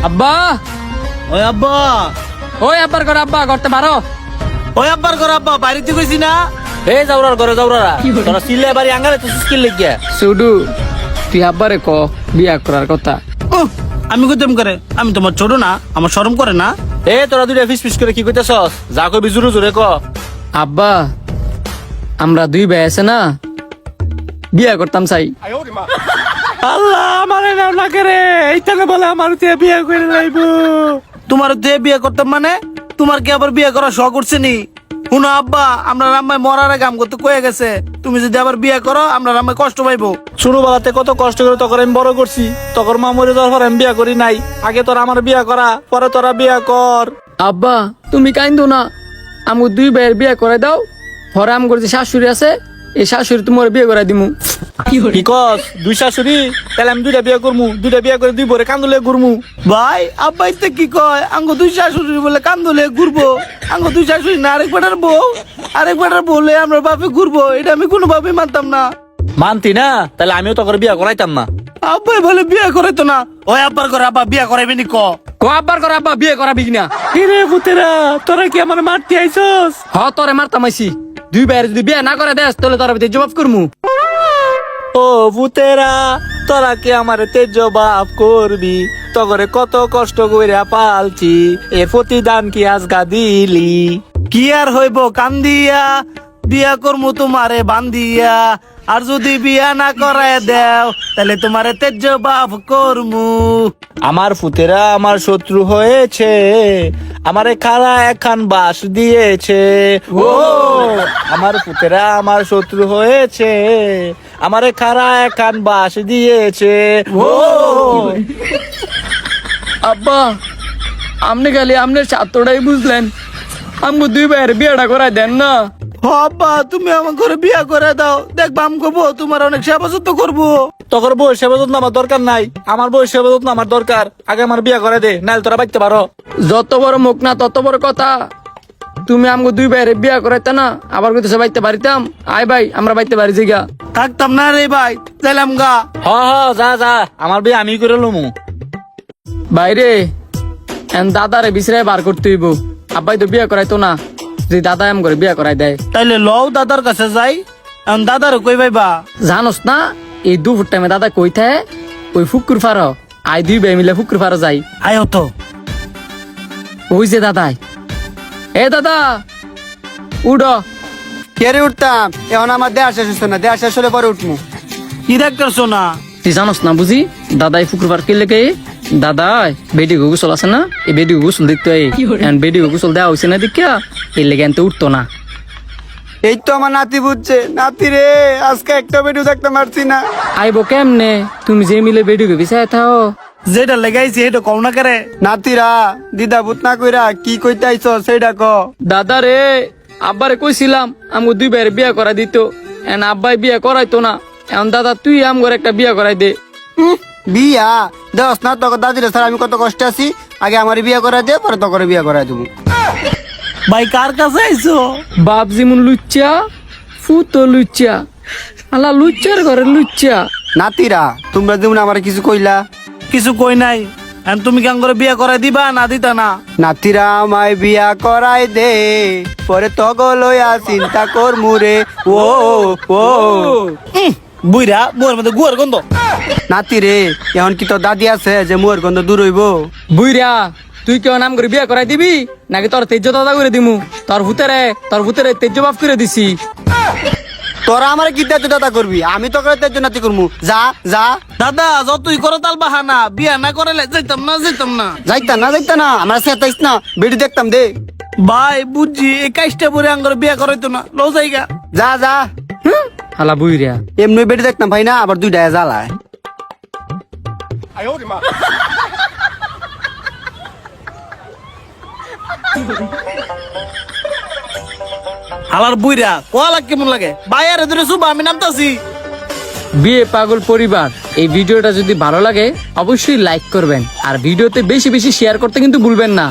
আব্বা ওই আব্বা ওই আব্বার ঘর আব্বা করতে পারো। ওই আব্বার ঘর আব্বা বাড়িতে কইছি না। এই যাওরার ঘরে যাওরারা তোরা সিলে বাড়ি আঙ্গালে তো স্কিল লাগিয়া সুডু তুই আব্বারে ক বিয়া করার কথা। আমি কইতাম করে, আমি তোমার ছোট না, আমার শরম করে না। এ তোরা দুইটা ফিস ফিস করে কি কইতেছস? যা কইবি জোরে জোরে ক। আব্বা আমরা দুই ভাই আছে না, বিয়া করতাম চাই। আল্লাহ আমারে নাম না করে এইখানে বলে আমার তে বিয়ে করে লাইবো। তোমার দিয়ে বিয়ে করতাম মানে তোমার কি আবার বিয়ে করা শখ করছে নি? শুনো আব্বা, আমরা রাম্মায় মরার আগে করতে কয়ে গেছে, তুমি যদি আবার বিয়ে করো আমরা রাম্মায় কষ্ট পাইবো। ছোটবেলাতে কত কষ্ট করে তখন আমি বড় করছি, তখন মা মরে যাওয়ার পর আমি বিয়া করি নাই। আগে তোরা আমার বিয়া করা, পরে তোরা বিয়া কর। আব্বা তুমি কাইন্দো না, আমি দুই ভাইয়ের বিয়া করে দাও। পরে আম করছি শাশুড়ি আছে, এই শাশুড়ি তোমার বিয়ে করে দিমু। কি কস? দুই শাশুড়ি? তাহলে আমি দুইটা বিয়া করমু, দুইটা বিয়া করে দুই বরে কান্দলে ঘুরমু। ভাই আব্বা ইতে কি কয়? আঙ্গ দুই শাশুড়ি বলে কান্দলে ঘুরবো, আঙ্গ দুই শাশুড়ি না আরেক বেটার বউ, আরেক বেটার বলে আমরা বাপে ঘুরবো, এটা আমি কোনোভাবেই মানতাম না। মানতি না? তাহলে আমিও তোর বিয়া করাইতাম না। আব্বাই বলে বিয়ে করে তো না। ওই আব্বার করে আব্বা বিয়ে করাইবে নি ক? ক আব্বার ঘর আব্বা বিয়ে করাবি কিনা? কিরে পুতেরা, তোরা কি আমার মারতে আইছস? হ তোরে মারতাম আইছি, দুই ভাইয়ের যদি বিয়া না করে দেস তাহলে তোর ভিতরে জবাব করমু। ও পুতেরা, তোরা কি আমার তেজ বাপ করবি? তগরে কত কষ্ট কইরা পালছি, এর প্রতিদান কি আজগা দিলি? কি আর হইব কান্দিয়া, বিয়া করমু তোমারে বান্দিয়া, আর যদি বিয়া না করায় দেও তাহলে তোমারে তেজ বাপ করমু। আমার পুতেরা আমার শত্রু হয়েছে, আমারে খালা একখান বাস দিয়েছে। ও আমার পুতেরা আমার শত্রু হয়েছে, আমারে খালা একখান বাস দিয়েছে। ও আব্বা আপনি খালি আপনার ছাত্রটাই বুঝলেন, আমগো দুই ভাইয়ের বিয়েটা করাই দেন না। হ আব্বা, তুমি আমার ঘরে বিয়া করে দাও, দেখবা আমি করবো তোমার অনেক সেবা যত্ন করবো। তখন বউ সেবা যত্ন আমার দরকার নাই, আমার বউ সেবা যত্ন আমার দরকার। আগে আমার বিয়া করে দে, নাহলে তোরা বাইতে পারো। যত বড় মুখ না তত বড় কথা। তুমি আমগো দুই ভাইয়ের বিয়া করাইতে না, আবার কিন্তু সে বাইতে পারিতাম। আয় ভাই আমরা বাইতে পারি জিগা। থাকতাম না রে ভাই, চাইলাম গা। হ হ যা যা, আমার বিয়ে আমি করে লমু। বাইরে এন দাদারে বিছরাই বার করতে হইব। আব্বাই তো বিয়া করাইতো না, যদি দাদা এম করে বিয়া করাই দেয়। তাইলে লও দাদার কাছে যাই, এখন দাদার কই ভাইবা। জানোস না এই দুপুর টাইমে দাদা কই থাকে? ওই ফুকুর ফারো। আই দুই ভাই মিলে ফুকুর ফারো যাই। আয়ো তো। ওই যে দাদাই, এ দাদা উড়ো। কেড়ে উঠতাম, এখন আমার দেয়া শেষ হচ্ছে না, দেয়া শেষ হলে পরে উঠবো। কি দেখতেছ না? তুই জানোস না বুঝি দাদাই ফুকুর ফার কিনলে কে? দাদাই বেডি গোসল আছে না, এই বেডি গোসল দেখতে বেডি গোসল দেওয়া হয়েছে না দেখিয়া এই লেগে আনতে উঠতো না। এই তো আমার নাতি বুঝছে, নাতি রে আজকে একটা ভিডিও দেখতে পারছি না। আইবো কেমনে? তুমি যে মিলে বেডি গো বিছায় থাও। যেটা লেগাইছি এটা কম না করে। নাতিরা দিদা ভূত না কইরা কি কইতে আইছ সেইটা ক। দাদা রে আব্বারে কইছিলাম আমগো দুই ভাইয়ের বিয়া করাই দিত, এন আব্বাই বিয়া করাইতো না। এখন দাদা তুই আমগোর একটা বিয়া করাই দে। বিয়া দেওস না, তোকে দাদিরা স্যার আমি কত কষ্টে আছি, আগে আমার বিয়া করাই দে, পরে তোকে বিয়া করাই দেবো। ভাই কার কাছে আইছো? বাপ যেমন লুচ্চা ফুতো লুচ্চা, আলা লুচ্চার ঘরে লুচ্চা। নাতিরা তোমরা যেমন আমার কিছু কইলা, কিছু কই নাই। এখন তুমি কেন করে বিয়া করাই দিবা না দিতা না? নাতিরা আমায় বিয়া করাই দে, পরে তগো লইয়া চিন্তা কর মুরে। ও ও বুইরা মোর মধ্যে গুয়ার গন্ধ। নাতি রে এখন কি তোর দাদি আছে যে মুয়ের গন্ধ দূর হইব? বুইরা তুই কেউ নাম করে বিয়া করাই দিবি নাকি তোর তেজ্য দাদা করে দিমু? তোর ভূতেরে তেজ্য বাপ করে দিছি। তোরা আমার কি দাদা দাদা করবি, আমি তোকে তেজ নাতি করবো। যা যা দাদা যতই করো তাল বাহানা, বিয়া না করালে যাইতাম না যাইতাম না। যাইতা না আমার সেতাইস না, বেটি দেখতাম দে। ভাই বুঝছি এই কাজটা পরে আঙ্গর বিয়া করাইতো না, লো জায়গা। যা যা হালা বুইরা এমনি বেটি দেখতাম ভাই না, আবার দুইটা জ্বালায়। হালার বুইরা কোয়ালা কেমন লাগে? বাইরে ধরে শুভ আমি নামতাছি। বিয়ে পাগল পরিবার, এই ভিডিওটা যদি ভালো লাগে অবশ্যই লাইক করবেন, আর ভিডিওতে বেশি বেশি শেয়ার করতে কিন্তু ভুলবেন না।